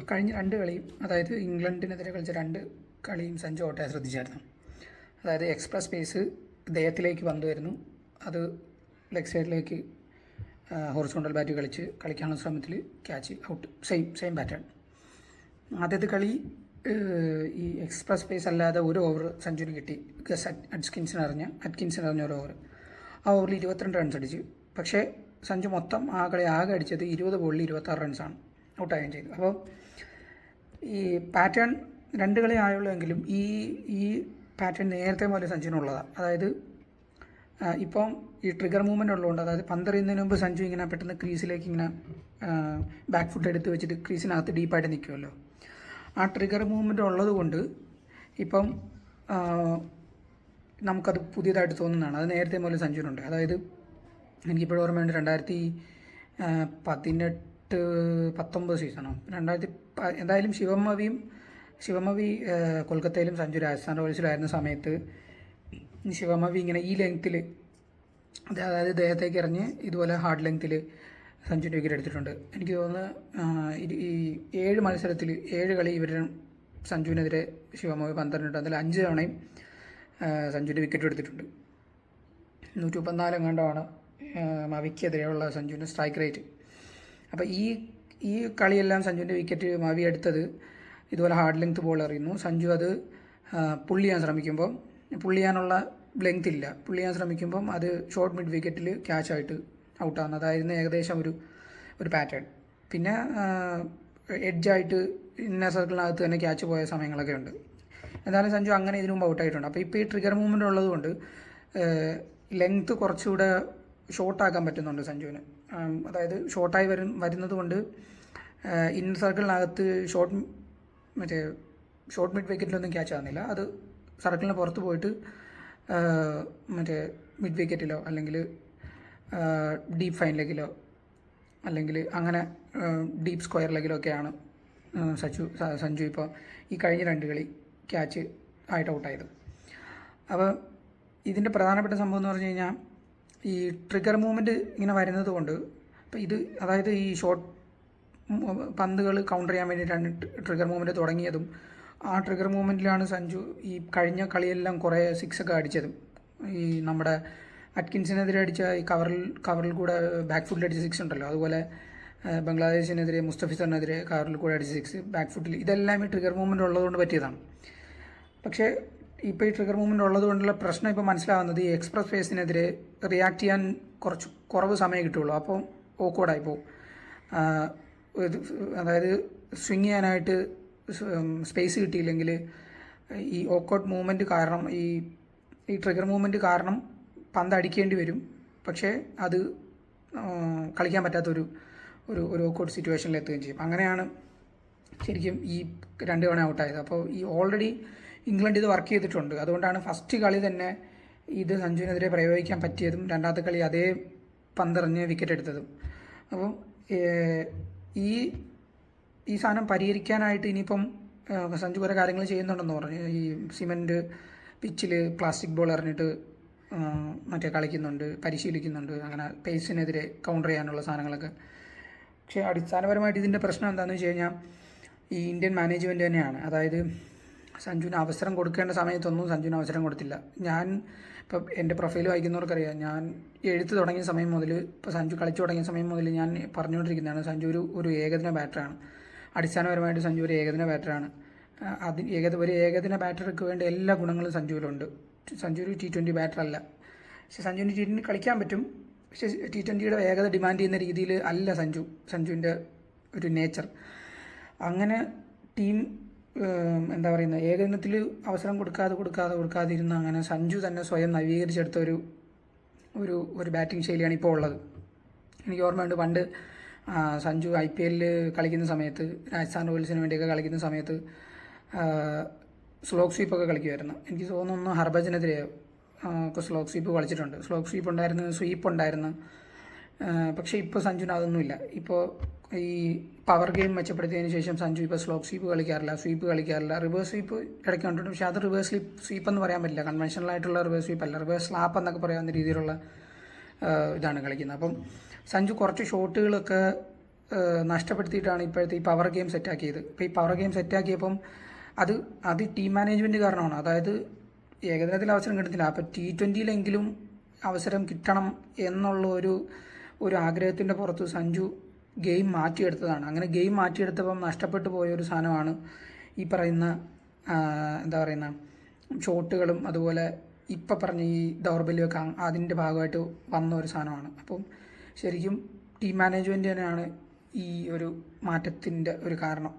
കഴിഞ്ഞ രണ്ട് കളിയും, അതായത് ഇംഗ്ലണ്ടിനെതിരെ കളിച്ച രണ്ട് കളിയും സഞ്ജു ഓട്ടാൻ ശ്രദ്ധിച്ചായിരുന്നു. അതായത് എക്സ്പ്രസ് പേസ് ദേഹത്തിലേക്ക് പന്ത് വരുന്നു, അത് ലെഗ് സൈഡിലേക്ക് ഹൊറിസോണ്ടൽ ബാറ്റ് കളിക്കാനുള്ള ശ്രമത്തിൽ ക്യാച്ച് ഔട്ട്. Same pattern. ആദ്യത്തെ കളി ഈ എക്സ്പ്രസ് പേസ് അല്ലാതെ ഒരു ഓവർ സഞ്ജുവിന് കിട്ടി. അറ്റ്കിൻസിന് അറിഞ്ഞ ഒരു ഓവർ. ആ ഓവറിൽ 22 റൺസ് അടിച്ചു. പക്ഷേ സഞ്ജു മൊത്തം ആ കളി ആകെ അടിച്ചത് 20 ബോളിൽ 26 റൺസാണ്, ഔട്ടാവുകയും ചെയ്തു. അപ്പോൾ ഈ പാറ്റേൺ രണ്ട് കളി ആയുള്ളൂ ഈ പാറ്റേൺ നേരത്തെ മുതൽ സഞ്ജുവിനുള്ളതാണ്. അതായത് ഇപ്പം ഈ ട്രിഗർ മൂവ്മെൻ്റ് ഉള്ളതുകൊണ്ട്, അതായത് പന്തെറിയുന്നതിന് മുമ്പ് സഞ്ജു ഇങ്ങനെ പെട്ടെന്ന് ക്രീസിലേക്ക് ഇങ്ങനെ ബാക്ക് ഫുട്ട് എടുത്ത് വെച്ചിട്ട് ക്രീസിനകത്ത് ഡീപ്പായിട്ട് നിൽക്കുമല്ലോ. ആ ട്രിഗർ മൂവ്മെൻ്റ് ഉള്ളത് കൊണ്ട് ഇപ്പം നമുക്കത് പുതിയതായിട്ട് തോന്നുന്നതാണ്. അത് നേരത്തെ മുതൽ സഞ്ജുവിനുണ്ട്. അതായത് എനിക്കിപ്പോഴും ഓർമ്മയുണ്ട്, 2018-19 സീസണോ, എന്തായാലും ശിവമവി കൊൽക്കത്തയിലും സഞ്ജു രാജസ്ഥാൻ റോയൽസിലായിരുന്ന സമയത്ത് ശിവമവി ഇങ്ങനെ ഈ ലെങ്ത്തിൽ, അതായത് ദേഹത്തേക്ക് എറിഞ്ഞ് ഇതുപോലെ ഹാർഡ് ലെങ്ത്തിൽ സഞ്ജുവിൻ്റെ വിക്കറ്റ് എടുത്തിട്ടുണ്ട്. എനിക്ക് തോന്നുന്നു ഈ 7 മത്സരത്തിൽ 7 കളി സഞ്ജുവിനെതിരെ ശിവമവി പന്ത്രണ്ട്, അതിൽ 5 തവണയും സഞ്ജുവിൻ്റെ വിക്കറ്റ് എടുത്തിട്ടുണ്ട്. 134 എങ്ങാണ്ടാണ് മവിക്കെതിരെയുള്ള സഞ്ജുവിൻ്റെ സ്ട്രൈക്ക് റേറ്റ്. അപ്പോൾ ഈ കളിയെല്ലാം സഞ്ജുവിൻ്റെ വിക്കറ്റ് മവി എടുത്തത് ഇതുപോലെ ഹാർഡ് ലെങ്ത് ബോൾ എറിയുന്നു. സഞ്ജു അത് പുള്ളി ചെയ്യാൻ ശ്രമിക്കുമ്പം ചെയ്യാനുള്ള ലെങ്ത് ഇല്ല. ചെയ്യാൻ ശ്രമിക്കുമ്പം അത് ഷോർട്ട് മിഡ് വിക്കറ്റിൽ ക്യാച്ചായിട്ട് ഔട്ടാകുന്നു. അതായിരുന്നു ഏകദേശം ഒരു പാറ്റേൺ. പിന്നെ എഡ്ജായിട്ട് ഇന്നർ സർക്കിളിനകത്ത് തന്നെ ക്യാച്ച് പോയ സമയങ്ങളൊക്കെ ഉണ്ട്. എന്തായാലും സഞ്ജു അങ്ങനെ ഇതിനു മുമ്പ് ഔട്ടായിട്ടുണ്ട്. അപ്പോൾ ഇപ്പോൾ ഈ ട്രിഗർ മൂവ്മെൻ്റ് ഉള്ളതുകൊണ്ട് ലെങ്ത്ത് കുറച്ചുകൂടെ ഷോർട്ടാക്കാൻ പറ്റുന്നുണ്ട് സഞ്ജുവിന്. അതായത് ഷോർട്ടായി വരുന്നത് കൊണ്ട് ഇന്നർ സർക്കിളിനകത്ത് ഷോർട്ട് മിഡ് വിക്കറ്റിലൊന്നും ക്യാച്ച് ആകുന്നില്ല. അത് സർക്കിളിന് പുറത്ത് പോയിട്ട് മിഡ് വിക്കറ്റിലോ അല്ലെങ്കിൽ ഡീപ്പ് ഫൈൻ ലെഗിലോ അല്ലെങ്കിൽ അങ്ങനെ ഡീപ്പ് സ്ക്വയർ ലെഗിലോ ഒക്കെയാണ് സഞ്ജു ഇപ്പോൾ ഈ കഴിഞ്ഞ 2 കളി ക്യാച്ച് ആയിട്ട് ഔട്ടായത്. അപ്പോൾ ഇതിൻ്റെ പ്രധാനപ്പെട്ട സംഭവം എന്ന് പറഞ്ഞു കഴിഞ്ഞാൽ ഈ ട്രിഗർ മൂവ്മെൻറ്റ് ഇങ്ങനെ വരുന്നത് കൊണ്ട്, ഇപ്പോൾ അതായത് ഈ ഷോർട്ട് പന്തുകൾ കൗണ്ടർ ചെയ്യാൻ വേണ്ടിയിട്ടാണ് ട്രിഗർ മൂവ്മെൻറ്റ് തുടങ്ങിയതും. ആ ട്രിഗർ മൂവ്മെൻറ്റിലാണ് സഞ്ജു ഈ കഴിഞ്ഞ കളിയെല്ലാം കുറേ 6 ഒക്കെ അടിച്ചതും. ഈ നമ്മുടെ അറ്റ്കിൻസിനെതിരെ അടിച്ച ഈ കവറിൽ കൂടെ ബാക്ക് ഫുട്ടിൽ അടിച്ച 6 ഉണ്ടല്ലോ, അതുപോലെ ബംഗ്ലാദേശിനെതിരെ മുസ്തഫിസറിനെതിരെ കവറിൽ കൂടെ അടിച്ച 6 ബാക്ക് ഫുട്ടിൽ, ഇതെല്ലാം ഈ ട്രിഗർ മൂവ്മെൻറ്റ് ഉള്ളതുകൊണ്ട് പറ്റിയതാണ്. പക്ഷേ ഇപ്പോൾ ഈ ട്രിഗർ മൂവ്മെൻ്റ് ഉള്ളതുകൊണ്ടുള്ള പ്രശ്നം ഇപ്പോൾ മനസ്സിലാവുന്നത്, ഈ എക്സ്പ്രസ് പേസിനെതിരെ റിയാക്ട് ചെയ്യാൻ കുറവ് സമയം കിട്ടുള്ളൂ. അപ്പോൾ ഓക്വേർഡായി പോകും. അതായത് സ്വിങ് ചെയ്യാനായിട്ട് സ്പേസ് കിട്ടിയില്ലെങ്കിൽ ഈ ഓക്വേർഡ് മൂവ്മെൻറ്റ് കാരണം, ഈ ട്രിഗർ മൂവ്മെൻറ്റ് കാരണം പന്ത് അടിക്കേണ്ടി വരും. പക്ഷേ അത് കളിക്കാൻ പറ്റാത്തൊരു ഓക്വേർഡ് സിറ്റുവേഷനിൽ എത്തുകയും ചെയ്യും. അങ്ങനെയാണ് ശരിക്കും ഈ 2 തവണ ഔട്ടായത്. അപ്പോൾ ഈ ഓൾറെഡി ഇംഗ്ലണ്ട് ഇത് വർക്ക് ചെയ്തിട്ടുണ്ട്. അതുകൊണ്ടാണ് ഫസ്റ്റ് കളി തന്നെ ഇത് സഞ്ജുവിനെതിരെ പ്രയോഗിക്കാൻ പറ്റിയതും രണ്ടാമത്തെ കളി അതേ പന്തെറിഞ്ഞ് വിക്കറ്റ് എടുത്തതും. അപ്പം ഈ സാധനം പരിഹരിക്കാനായിട്ട് ഇനിയിപ്പം സഞ്ജു കുറേ കാര്യങ്ങൾ ചെയ്യുന്നുണ്ടെന്ന് പറഞ്ഞു. ഈ സിമെൻറ്റ് പിച്ചിൽ പ്ലാസ്റ്റിക് ബോൾ എറിഞ്ഞിട്ട് കളിക്കുന്നുണ്ട്, പരിശീലിക്കുന്നുണ്ട്, അങ്ങനെ പേസിനെതിരെ കൗണ്ടർ ചെയ്യാനുള്ള സാധനങ്ങളൊക്കെ. പക്ഷേ അടിസ്ഥാനപരമായിട്ട് ഇതിൻ്റെ പ്രശ്നം എന്താണെന്ന് വെച്ച് കഴിഞ്ഞാൽ ഈ ഇന്ത്യൻ മാനേജ്മെൻറ്റ് തന്നെയാണ്. അതായത് സഞ്ജുവിന് അവസരം കൊടുക്കേണ്ട സമയത്തൊന്നും സഞ്ജുവിന് അവസരം കൊടുത്തില്ല. ഇപ്പം എൻ്റെ പ്രൊഫൈൽ വായിക്കുന്നവർക്കറിയാം, ഞാൻ എഴുത്ത് തുടങ്ങിയ സമയം മുതൽ, ഇപ്പോൾ സഞ്ജു കളിച്ചു തുടങ്ങിയ സമയം മുതൽ ഞാൻ പറഞ്ഞുകൊണ്ടിരിക്കുന്നതാണ്, സഞ്ജു ഒരു ഏകദിന ബാറ്ററാണ്. അടിസ്ഥാനപരമായിട്ട് സഞ്ജു ഒരു ഏകദിന ബാറ്ററാണ്. ഒരു ഏകദിന ബാറ്റർക്ക് വേണ്ട എല്ലാ ഗുണങ്ങളും സഞ്ജുവിലുണ്ട്. സഞ്ജു ഒരു T20 ബാറ്ററല്ല. പക്ഷേ സഞ്ജുവിന് T20 കളിക്കാൻ പറ്റും. പക്ഷേ T20യുടെ വേഗത ഡിമാൻഡ് ചെയ്യുന്ന രീതിയിൽ അല്ല സഞ്ജുവിൻ്റെ ഒരു നേച്ചർ. അങ്ങനെ ടീം എന്താ പറയുന്നത്, ഏകദിനത്തിൽ അവസരം കൊടുക്കാതിരുന്ന അങ്ങനെ സഞ്ജു തന്നെ സ്വയം നവീകരിച്ചെടുത്ത ഒരു ബാറ്റിംഗ് ശൈലിയാണ് ഇപ്പോൾ ഉള്ളത്. എനിക്ക് ഓർമ്മയുണ്ട്, പണ്ട് സഞ്ജു IPL കളിക്കുന്ന സമയത്ത്, രാജസ്ഥാൻ റോയൽസിന് വേണ്ടിയൊക്കെ കളിക്കുന്ന സമയത്ത് സ്ലോക്ക് സ്വീപ്പൊക്കെ കളിക്കുമായിരുന്നു. എനിക്ക് തോന്നുന്നു ഹർഭജനെതിരെ ഒക്കെ സ്ലോക്ക് സ്വീപ്പ് കളിച്ചിട്ടുണ്ട്. സ്ലോക്ക് സ്വീപ്പ് ഉണ്ടായിരുന്നു. പക്ഷേ ഇപ്പോൾ സഞ്ജുവിന് അതൊന്നുമില്ല. ഇപ്പോൾ ഈ പവർ ഗെയിം മെച്ചപ്പെടുത്തിയതിന് ശേഷം സഞ്ജു ഇപ്പോൾ സ്ലോക്ക് സ്വീപ്പ് കളിക്കാറില്ല, റിവേഴ്സ് സ്വീപ്പ് ഇടയ്ക്ക് കണ്ടിട്ടുണ്ട്. പക്ഷേ അത് റിവേഴ്സ് സ്വീപ്പ് എന്ന് പറയാൻ പറ്റില്ല, കൺവെൻഷണൽ ആയിട്ടുള്ള റിവേഴ്സ് സ്വീപ്പ് അല്ല, റിവേഴ്സ് സ്ലാപ്പ് എന്നൊക്കെ പറയാവുന്ന രീതിയിലുള്ള ഇതാണ് കളിക്കുന്നത്. അപ്പം സഞ്ജു കുറച്ച് ഷോട്ടുകളൊക്കെ നഷ്ടപ്പെടുത്തിയിട്ടാണ് ഇപ്പോഴത്തെ ഈ പവർ ഗെയിം സെറ്റാക്കിയത്. ഇപ്പോൾ ഈ പവർ ഗെയിം സെറ്റാക്കിയപ്പം അത് ടീം മാനേജ്മെൻറ്റ് കാരണമാണ്. അതായത് ഏകദിനത്തിൽ അവസരം കിട്ടുന്നില്ല, അപ്പോൾ T20 അവസരം കിട്ടണം എന്നുള്ള ഒരു ആഗ്രഹത്തിൻ്റെ പുറത്ത് സഞ്ജു ഗെയിം മാറ്റിയെടുത്തതാണ്. അങ്ങനെ ഗെയിം മാറ്റിയെടുത്തപ്പം നഷ്ടപ്പെട്ടു പോയൊരു സാധനമാണ് ഈ പറയുന്ന എന്താ പറയുന്ന ഷോട്ടുകളും അതുപോലെ ഇപ്പം പറഞ്ഞ ഈ ദൗർബല്യമൊക്കെ അതിൻ്റെ ഭാഗമായിട്ട് വന്ന ഒരു സാധനമാണ്. അപ്പം ശരിക്കും ടീം മാനേജ്മെൻറ്റ് തന്നെയാണ് ഈ ഒരു മാറ്റത്തിൻ്റെ ഒരു കാരണം.